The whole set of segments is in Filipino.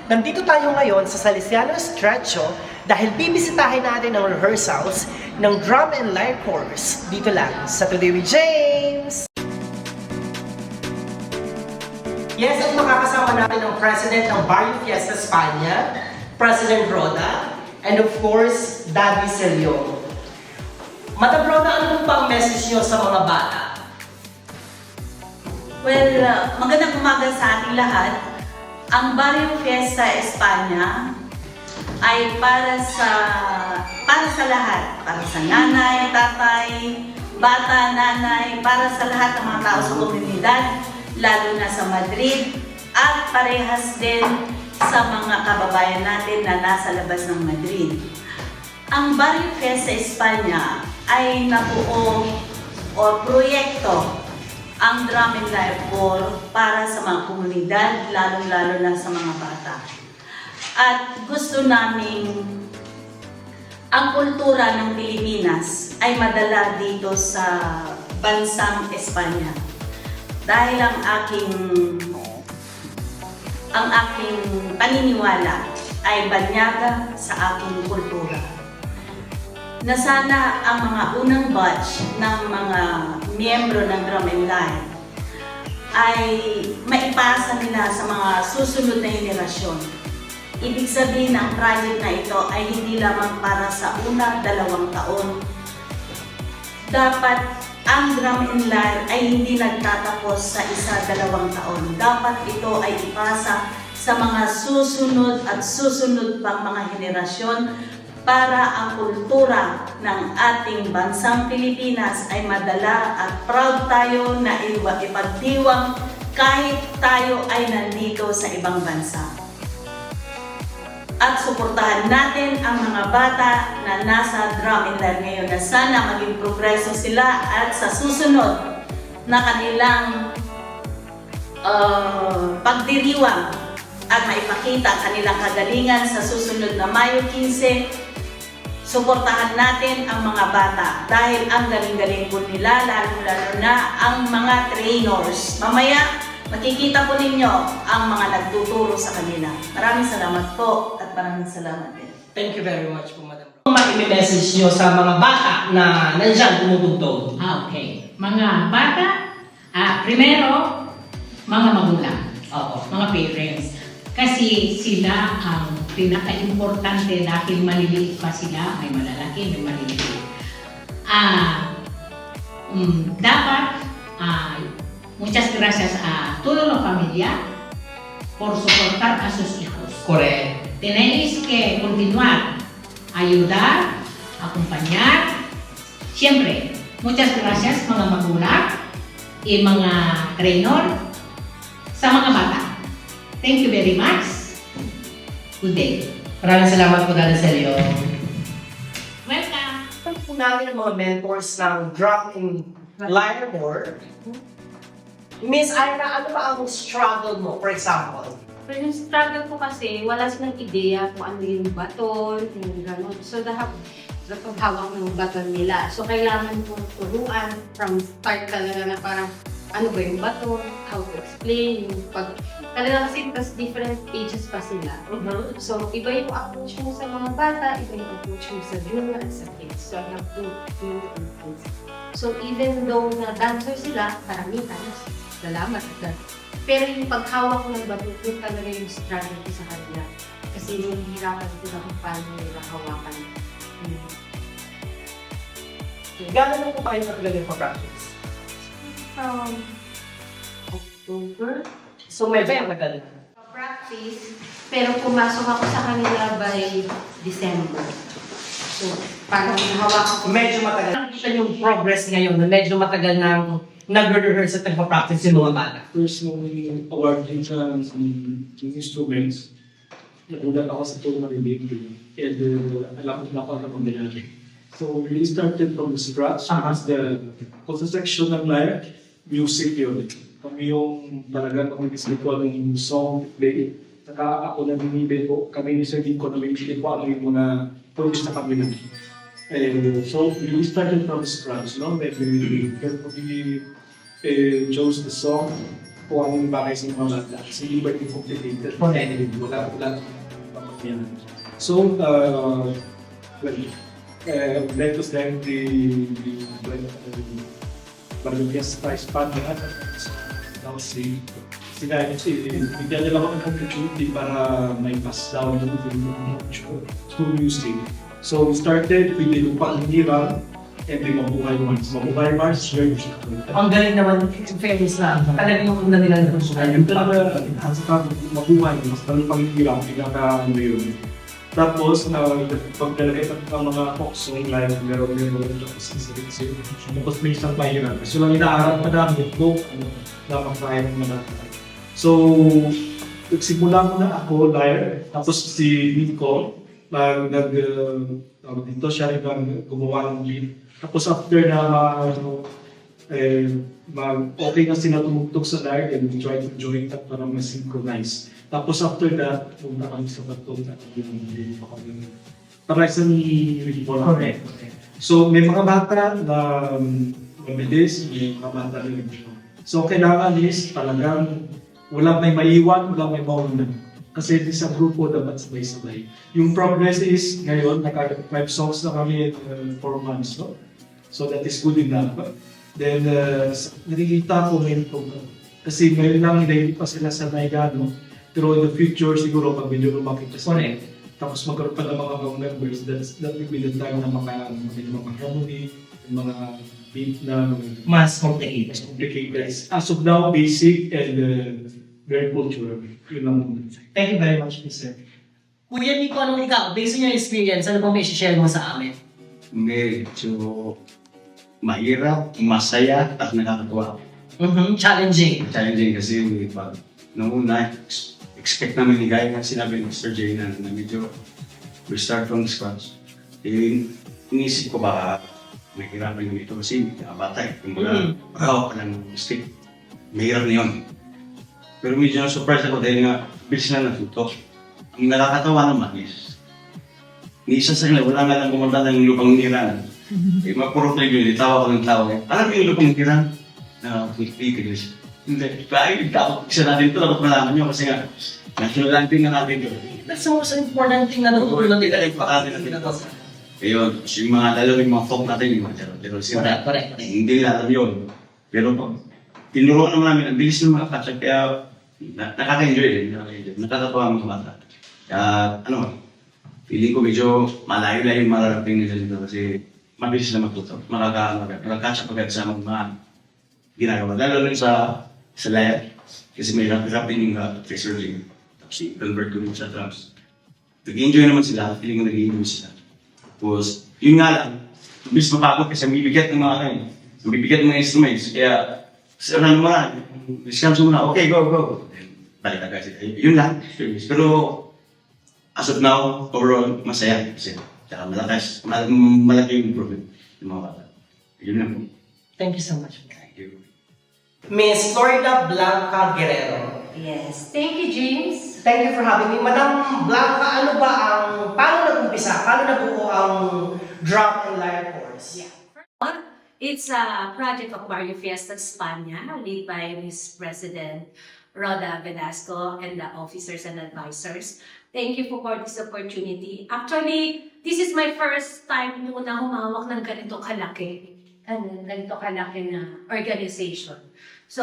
Nandito tayo ngayon sa Salesiano Estrecho dahil bibisitahin natin ang rehearsals ng Drum and Lyre Course dito lang sa Today with James! Yes, at makakasama natin ang President ng Barrio Fiesta España, President Roda, and of course, Daddy Celio. Madam Roda, ano pang message nyo sa mga bata? Well, magandang umaga sa ating lahat. Ang Barrio Fiesta España ay para sa lahat. Para sa nanay, tatay, bata, nanay, para sa lahat ng mga tao sa komunidad, lalo na sa Madrid, at parehas din sa mga kababayan natin na nasa labas ng Madrid. Ang Barrio Fiesta España ay nabuo o proyekto ang Drum and Lyre Corps para sa mga komunidad, lalong-lalo na sa mga bata. At gusto naming ang kultura ng Pilipinas ay madala dito sa bansang Espanya. Dahil ang aking paniniwala ay banyaga sa aking kultura. Na sana ang mga unang batch ng mga miyembro ng Drum and Lyre ay maipasa nila sa mga susunod na henerasyon. Ibig sabihin ang project na ito ay hindi lamang para sa una, 2 taon. Dapat ang Drum and Lyre ay hindi nagtatapos sa 1-2 taon. Dapat ito ay ipasa sa mga susunod at susunod pang mga henerasyon para ang kultura ng ating bansang Pilipinas ay madala at proud tayo na ipagdiwang kahit tayo ay nandito sa ibang bansa. At suportahan natin ang mga bata na nasa Drum and Lyre ngayon na sana maging progreso sila at sa susunod na kanilang pagdiriwang at maipakita ang kanilang kagalingan sa susunod na Mayo 15. Suportahan natin ang mga bata dahil ang galing-galing po nila, lalo-lalo na ang mga trainers. Mamaya, makikita po ninyo ang mga nagtuturo sa kanila. Maraming salamat po at maraming salamat din. Thank you very much po, Madam Roda. Ano i-message nyo sa mga bata na nandyan tumutugtog? Okay. Mga bata, primero, mga magulang, mga parents. Kasi sila ang pinaka-importante dahil maliliit pa sila, may malalaki, may maliliit. Dapat, muchas gracias a toda la familia por soportar a sus hijos. Correct. Tenéis que continuar, ayudar, acompañar. Siempre, muchas gracias mga magulang y mga trainer sa mga bata. Thank you very much. Good day. Maraming salamat po, Daddy Celio. Welcome. Ito po namin ang mga mentors ng Drum and Lyre Corps. Miss Ira, ano ba ang struggle mo, for example? Pero yung struggle ko kasi, wala silang ideya kung ano yung baton, yung gano'n. So, dapat hawak ng baton nila. So, kailangan kong turuan from start talaga na parang ano ba yung baton, how to explain, yung talaga kasi tas different ages pa sila. So, iba yung approach mo sa mga bata, iba yung approach mo sa junior at sa kids. So, I have to do and kids. So, even though na dancer sila, karamihan, salamat agad. Pero yung paghawak ng baton, yun talaga yung struggle ko sa kanila. Kasi yung hirapan sila kung paano nila hawakan. Gano'n na po kayo katagal yung practice? From October, So, may ba yung tagal? practice, pero pumasok ako sa kanila by December. So, parang hawakan ko. Medyo matagal. Nakikita yung progress ngayon na medyo matagal nang nag-rehearse at nagpa-practice yung mga bata. First nung award din sa instruments, nagulat ako sa tono ng baby. And alam ko na ako na mangyayari. So we started from the scratch. As the section ng lyre, music yun. Kami yung talagang mag-isip ko ng song, play. Saka ako na binibig ko, kami ni Sir Nico na binibig ko ano yung mga produce na kami na. So we started from scratch, no? We chose the song kung anong bagay sa mga bata. Kasi iba yung complicated. Wala. Yan. So, well, let us thank the Barangayas Prize Fund now bigyan nila ako ng opportunity para may pass down yung music. So, we started with the Lupang Hirang and the Mabuhay Mars. Mabuhay Mars, very Ang galing naman, in fairness na, talagang yung una nila ng Yung talaga, ang saka mabuhay, mas Lupang Hirang, pinaka-ano yun. Tapos, pagkalagay ng mga folk song live, meron tapos tapos may isang pahiran. Kasi lang inaarap na namin kung dapat kaya ng mga. So, nagsimula muna ako live, tapos si Nico, dito siya rin gumawa ng beat. Tapos after na okay na sila tumugtog sa live and we try to join that para ma-synchronize. Tapos after that, punta kami sa batong at yung para isang Correct. So may mga bata na mabilis, may mga bata na hindi. So kailangan is talagang walang may maiwan, walang may mauna. Kasi sa grupo dapat sabay-sabay. Yung progress is ngayon, naka-5 songs na kami in 4 months. No? So that is good enough. Then nakikita ko ngayon kasi ngayon lang hindi pa sila sanay gano'n. Pero in the future, siguro pag medyo lumaki pa sila, tapos magkaroon pa ng mga members, that will be the time na mga harmony, mga beat na Mas complicated. complicated. As of now, basic and very cultural. Yun lang muna. Thank you very much, Mr. Kuya Nico, anong ikaw? Based on your experience, ano ba may share mo sa amin? Medyo mahirap, masaya, at nakakatuwa. Challenging. Challenging kasi pag noong una, expect namin ni Guy na sinabi ni Mr. J na medyo we start from scratch. Inisip ko ba mahirapan yung ito kasi bata eh. Kumbaga, pagkawak ka ng stick, mahirap na yun. Pero medyo na-surprise ako dahil nga bilis na natuto. Ang nakakatawa naman is ni isa sa kanila, wala nga lang kumunta ng lupang niran. Mapurot na yun, tawa ko ng tawa. Alam mo yung lupang niran? Na quick-quick siya. Hindi. Kaya takot isa natin ito, takot malaman nyo kasi nga national landing na natin ito. That's the most important thing na natutunan nila. Ayun, yung mga lalo yung mga folk natin, yung mga pero sila, Correct. hindi nila alam yun. Pero pag tinuruan naman namin, ang bilis ng mga katsa, kaya nakaka-enjoy din, nakakatawa ang mga bata. Kaya, feeling ko medyo malayo-layo yung mararating nila dito kasi mabilis na matuto. Makakatsa pagkat sa mga ginagawa. Lalo rin sa layar, kasi may rap din yung tracer ring. Tapos i-convert ko rin sa drums. Nag-enjoy naman sila, feeling ko nag-enjoy sila. Tapos, yun nga lang, mabilis mapagod kasi mabibigat ng mga mabibigat ng mga instruments. Kaya, sa ano naman, discounts muna, okay, go. Balik agad sila. Yun lang. Pero, as of now, overall, masaya. Kasi, tsaka malaki yung improvement ng mga bata. Yun lang po. Thank you so much. Thank you. Miss Florida Blanca Guerrero. Yes. Thank you, James. Thank you for having me. Madam Blanca, paano nag-umpisa? Paano nabuo ang drum and lyre course? Yeah. It's a project of Barrio Fiesta España, led by Miss President Roda Velasco and the officers and advisors. Thank you for this opportunity. Actually, this is my first time po na humawak ng ganito kalaki na organization. So,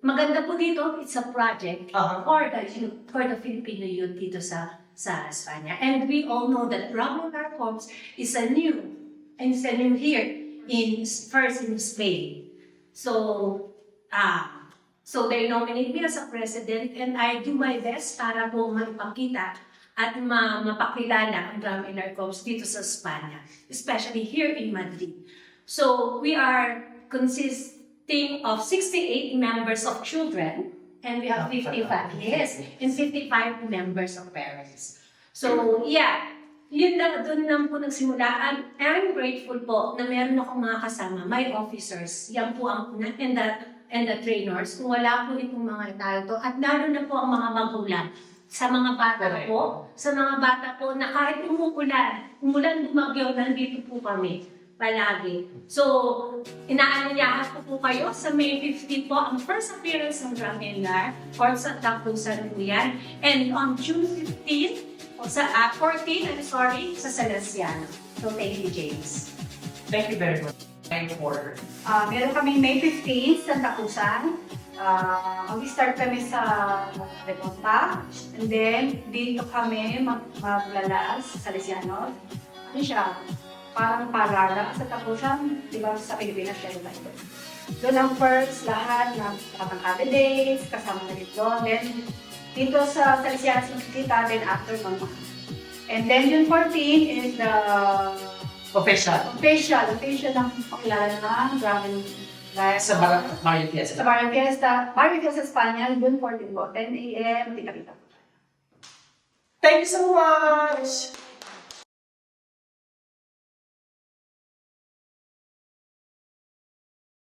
maganda po dito, it's a project for the Filipino youth dito sa España. And we all know that Drum and Lyre Corps is a new here first in Spain. So they nominate me as a president and I do my best para po magpakita at mapakilala ang Drum and Lyre Corps dito sa España, especially here in Madrid. So we are consisting of 68 members of children and we have 55 members of parents. So yeah, doon lang po nagsimula. I'm grateful po na meron akong mga kasama, my officers, yan po ang una, and the trainers. Kung wala po itong mga tao to, at lalo na po ang mga magulang. Sa mga bata po na kahit umulan, bumagyo, nandito po kami palagi. So, inaanyayahan ko po kayo sa May 15 po ang first appearance ng Dramilar or sa Tapusan yan. And on June 15, o sa 14, sa Salesiano. So, thank you, James. Thank you very much. Time for Meron kami May 15 sa Takusan. Mag-start kami sa Reconta. And then, dito kami maglalas sa Salesianos. Ano siya? Parang parada sa Takusan. Di ba sa Pilipinas siya diba ito? Doon ang first lahat ng candidates, kasama na dito. Then, dito sa Salesianos magkikita, then after mama. And then, June 14 is the official official ng pakilala ng Dragon Live. sa Barrio Fiesta. Sa Barrio Fiesta Espanya, June 14 po, 10 a.m. Kita-kita. Thank you so much!